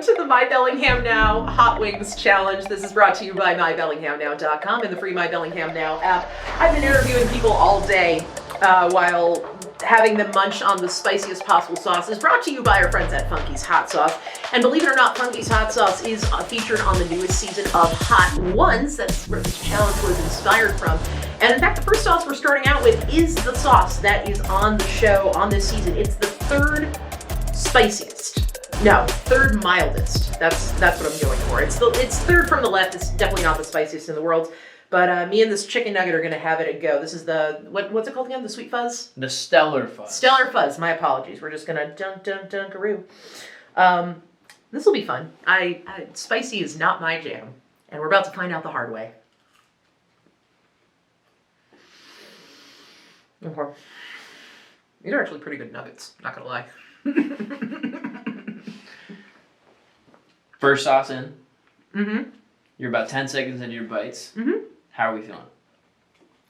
to the My Bellingham Now Hot Wings Challenge. This is brought to you by MyBellinghamNow.com and the free My Bellingham Now app. I've been interviewing people all day while having them munch on the spiciest possible sauce. Is brought to you by our friends at Funky's Hot Sauce. And believe it or not, Funky's Hot Sauce is featured on the newest season of Hot Ones. That's where this challenge was inspired from. And in fact, the first sauce we're starting out with is the sauce that is on the show on this season. It's the third spiciest. No, third mildest. That's what I'm going for. It's third from the left. It's definitely not the spiciest in the world. But me and this chicken nugget are going to have it a go. This is the, what's it called again? The sweet fuzz? The stellar fuzz. Stellar fuzz. My apologies. We're just going to dunkaroo. This will be fun. Spicy is not my jam. And we're about to find out the hard way. Okay. These are actually pretty good nuggets. Not going to lie. First sauce in. Mm-hmm. You're about 10 seconds into your bites. Mm-hmm. How are we feeling?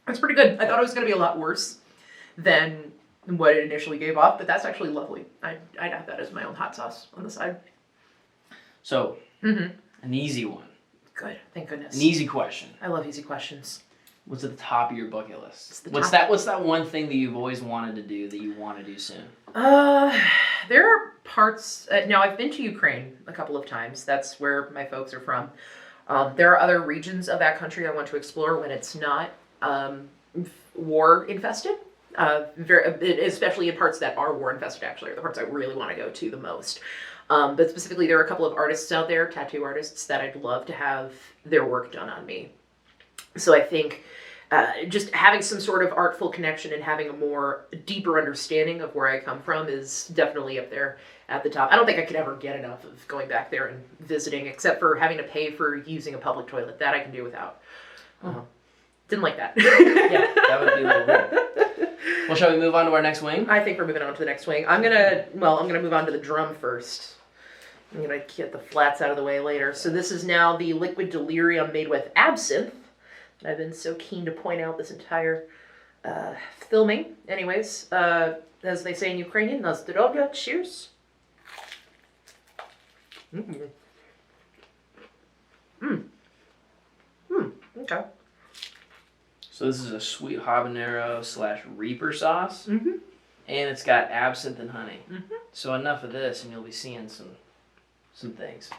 It's pretty good. I thought it was going to be a lot worse than what it initially gave off, but that's actually lovely. I'd have that as my own hot sauce on the side. So, an easy one. Good. Thank goodness. An easy question. I love easy questions. What's at the top of your bucket list? What's that one thing that you've always wanted to do that you want to do soon? There are parts... now, I've been to Ukraine a couple of times. That's where my folks are from. There are other regions of that country I want to explore when it's not war-infested. Especially in parts that are war-infested, actually, are the parts I really want to go to the most. But specifically, there are a couple of artists out there, tattoo artists, that I'd love to have their work done on me. So I think just having some sort of artful connection and having a more deeper understanding of where I come from is definitely up there at the top. I don't think I could ever get enough of going back there and visiting, except for having to pay for using a public toilet. That I can do without. Didn't like that. Yeah, that would be a little weird. Well, shall we move on to our next wing? I think we're moving on to the next wing. I'm gonna move on to the drum first. I'm gonna get the flats out of the way later. So this is now the liquid delirium made with absinthe. I've been so keen to point out this entire filming. Anyways, as they say in Ukrainian, na zdrowie, cheers. Okay. So this is a sweet habanero / reaper sauce. And it's got absinthe and honey. So enough of this and you'll be seeing some things.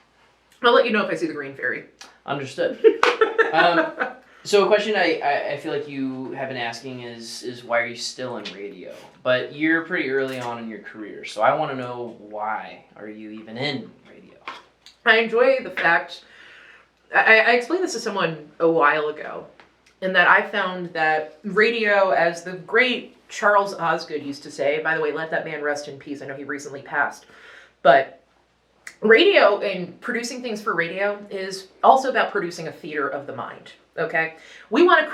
I'll let you know if I see the green fairy. Understood. So a question I feel like you have been asking is why are you still in radio? But you're pretty early on in your career, so I want to know why are you even in radio? I enjoy the fact, I explained this to someone a while ago, in that I found that radio, as the great Charles Osgood used to say, by the way, let that man rest in peace, I know he recently passed, but radio and producing things for radio is also about producing a theater of the mind. Okay, we want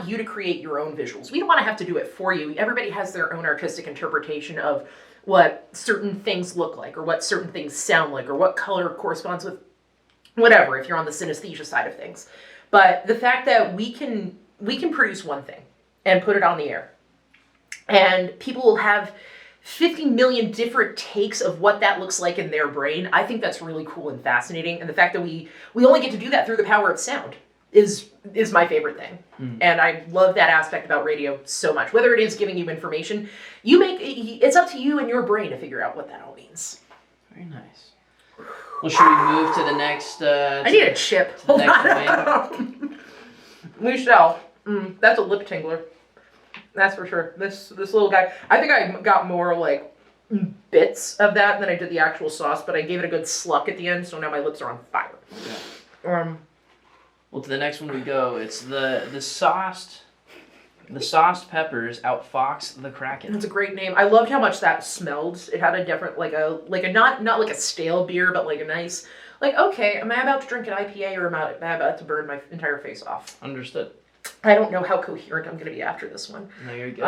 you to create your own visuals. We don't want to have to do it for you. Everybody has their own artistic interpretation of what certain things look like, or what certain things sound like, or what color corresponds with whatever, if you're on the synesthesia side of things. But the fact that we can produce one thing and put it on the air, and people will have 50 million different takes of what that looks like in their brain, I think that's really cool and fascinating. And the fact that we only get to do that through the power of sound is my favorite thing. And I love that aspect about radio so much. Whether it is giving you information, it's up to you and your brain to figure out what that all means. Very nice. Well, should we move to the next... I need a chip. Hold on. We shall. That's a lip tingler. That's for sure. This little guy, I think I got more like bits of that than I did the actual sauce, but I gave it a good sluck at the end, so now my lips are on fire. Yeah. Well, to the next one we go. It's the sauced peppers outfox the Kraken. That's a great name. I loved how much that smelled. It had a different, not like a stale beer, but like a nice, okay, am I about to drink an IPA or am I about to burn my entire face off? Understood. I don't know how coherent I'm going to be after this one. No, you're good.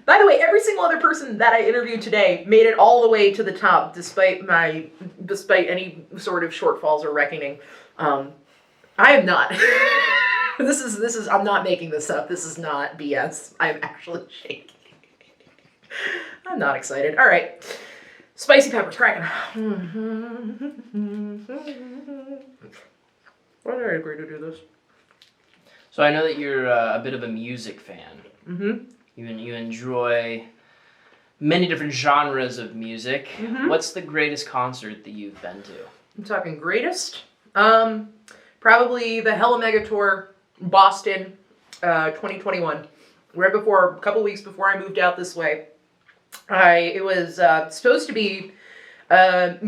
By the way, every single other person that I interviewed today made it all the way to the top, despite any sort of shortfalls or reckoning. I am not. This is. I'm not making this up. This is not BS. I'm actually shaking. I'm not excited. All right. Spicy peppers cracking. Why did I agree to do this? So I know that you're a bit of a music fan. Mm-hmm. You enjoy many different genres of music. Mhm. What's the greatest concert that you've been to? I'm talking greatest. Probably the Hella Mega Tour, Boston, 2021. Right before, a couple weeks before I moved out this way. It was supposed to be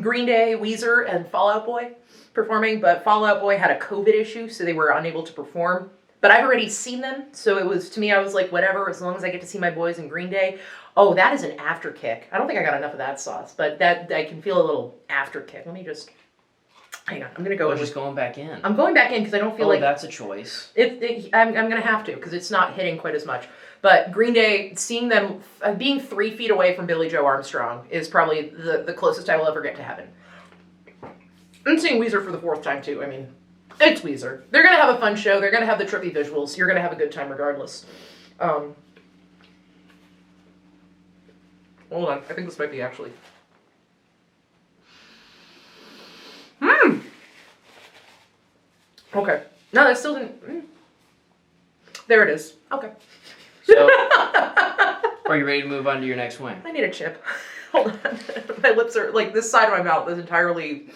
Green Day, Weezer, and Fall Out Boy performing, but Fall Out Boy had a COVID issue, so they were unable to perform. But I've already seen them, so it was, to me, I was like, whatever, as long as I get to see my boys in Green Day. Oh, that is an after kick. I don't think I got enough of that sauce, but that I can feel a little after kick. Let me just, hang on, I'm going to go. Just going back in. I'm going back in because I don't feel like that's a choice. I'm going to have to because it's not hitting quite as much. But Green Day, seeing them, being 3 feet away from Billy Joe Armstrong is probably the closest I will ever get to heaven. I'm seeing Weezer for the 4th time too. I mean, it's Weezer. They're going to have a fun show. They're going to have the trippy visuals. You're going to have a good time regardless. Hold on. I think this might be actually. Okay. No, that still didn't. There it is. Okay. So, are you ready to move on to your next wing? I need a chip. Hold on. My lips are, like, this side of my mouth is entirely,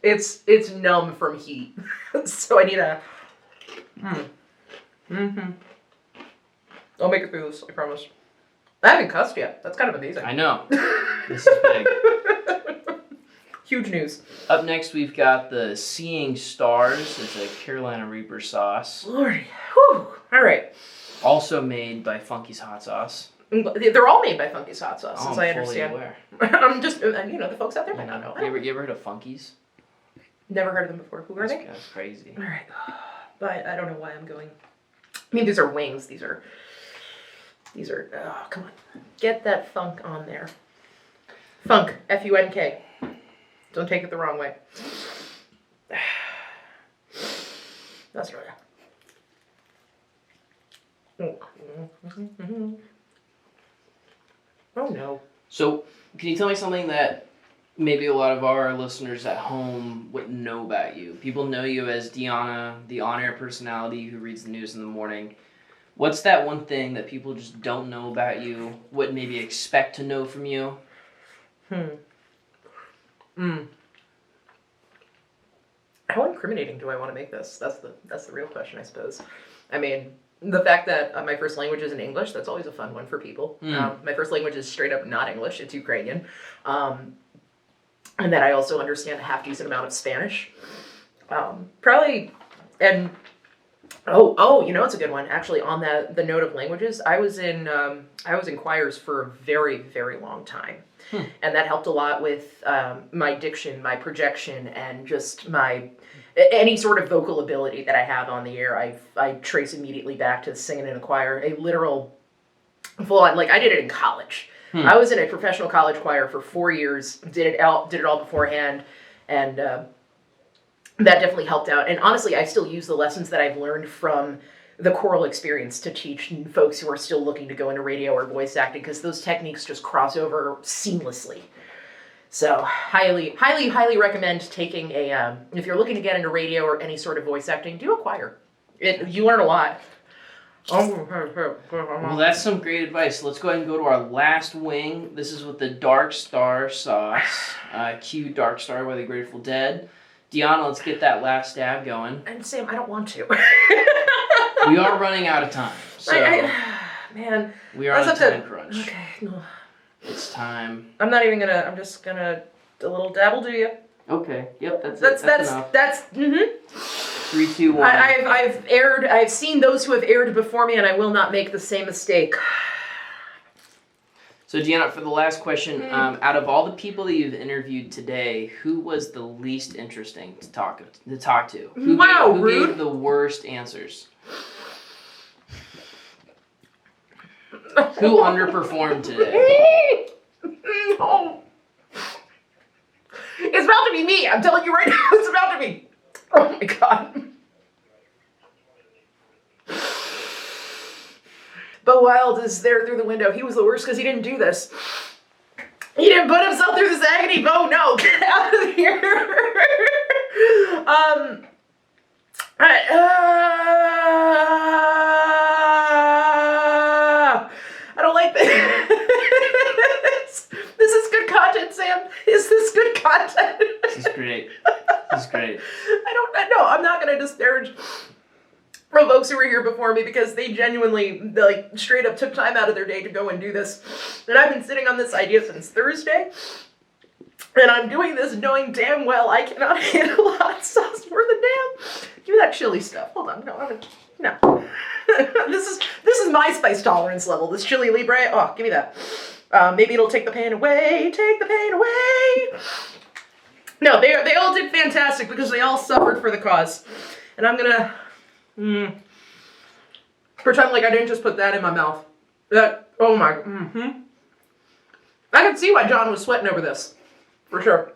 it's numb from heat. So I need a, I'll make it through this, I promise. I haven't cussed yet. That's kind of amazing. I know. This is big. Huge news. Up next, we've got the Seeing Stars. It's a Carolina Reaper sauce. Lordy. Whew. All right. Also made by Funky's Hot Sauce. They're all made by Funky's Hot Sauce, as I I'm fully understand. aware. I'm just, the folks out there might not know. You ever heard of Funky's? Never heard of them before. Who are they? That's crazy. All right. But I don't know why I'm going. I mean, these are wings. These are, oh, come on. Get that funk on there. Funk. F-U-N-K. Don't take it the wrong way. That's right. Oh no. So, can you tell me something that maybe a lot of our listeners at home wouldn't know about you? People know you as Dianna, the on-air personality who reads the news in the morning. What's that one thing that people just don't know about you, wouldn't maybe expect to know from you? How incriminating do I want to make this? That's the real question, I suppose. I mean, the fact that my first language isn't English, that's always a fun one for people. My first language is straight up not English, it's Ukrainian. And that I also understand a half-decent amount of Spanish. Probably, and, it's a good one. Actually, on the note of languages, I was in choirs for a very, very long time. And that helped a lot with my diction, my projection, and just any sort of vocal ability that I have on the air. I trace immediately back to singing in a choir, a literal full-on, like I did it in college. I was in a professional college choir for 4 years, did it all beforehand, and that definitely helped out. And honestly, I still use the lessons that I've learned from the choral experience to teach folks who are still looking to go into radio or voice acting, because those techniques just cross over seamlessly. So highly, highly, highly recommend taking if you're looking to get into radio or any sort of voice acting, do a choir. You learn a lot. Well, that's some great advice. Let's go ahead and go to our last wing. This is with the Dark Star sauce. Cue Dark Star by the Grateful Dead. Deanna, let's get that last stab going. And Sam, I don't want to. We are running out of time, so man, we are on a time crunch. Okay, no. It's time. I'm not even gonna. I'm just gonna a little dabble. Do you? Okay. Yep. That's enough. That's. 3, 2, 1. I've seen those who have aired before me, and I will not make the same mistake. So, Deanna, for the last question, out of all the people that you've interviewed today, who was the least interesting to talk to? Who gave the worst answers? Who underperformed today? No. It's about to be me. I'm telling you right now, it's about to be. Oh my god. Bo Wild is there through the window. He was the worst because he didn't do this. He didn't put himself through this agony. Oh no, get out of here. I don't like this. This is good content, Sam. Is this good content? This is great. This is great. I'm not going to disparage from folks who were here before me because they genuinely, like, straight up took time out of their day to go and do this. And I've been sitting on this idea since Thursday. And I'm doing this knowing damn well I cannot handle hot sauce for the damn. Give me that chili stuff. Hold on. No. This is my spice tolerance level. This chili libre. Oh, give me that. Maybe it'll take the pain away. Take the pain away. No, they all did fantastic because they all suffered for the cause. And I'm gonna pretend like I didn't just put that in my mouth. Oh my. I can see why John was sweating over this. For sure.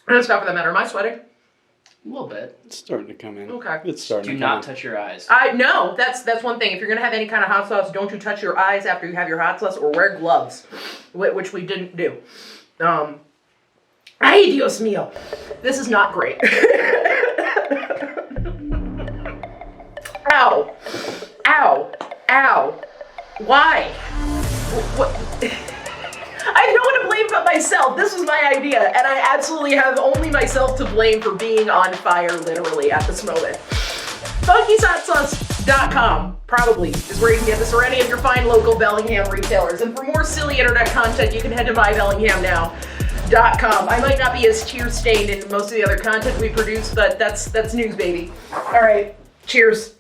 And Scott, for that matter, am I sweating? A little bit. It's starting to come in. Okay. It's starting Do to come not touch your eyes. No, that's one thing. If you're gonna have any kind of hot sauce, don't you touch your eyes after you have your hot sauce, or wear gloves, which we didn't do. Ay, Dios mío. This is not great. Ow. Ow. Ow. Why? What? I have no one to blame but myself. This was my idea, and I absolutely have only myself to blame for being on fire, literally, at this moment. FunkyHotSauce.com, probably, is where you can get this, or any of your fine local Bellingham retailers. And for more silly internet content, you can head to MyBellinghamNow.com. I might not be as tear-stained in most of the other content we produce, but that's news, baby. All right, cheers.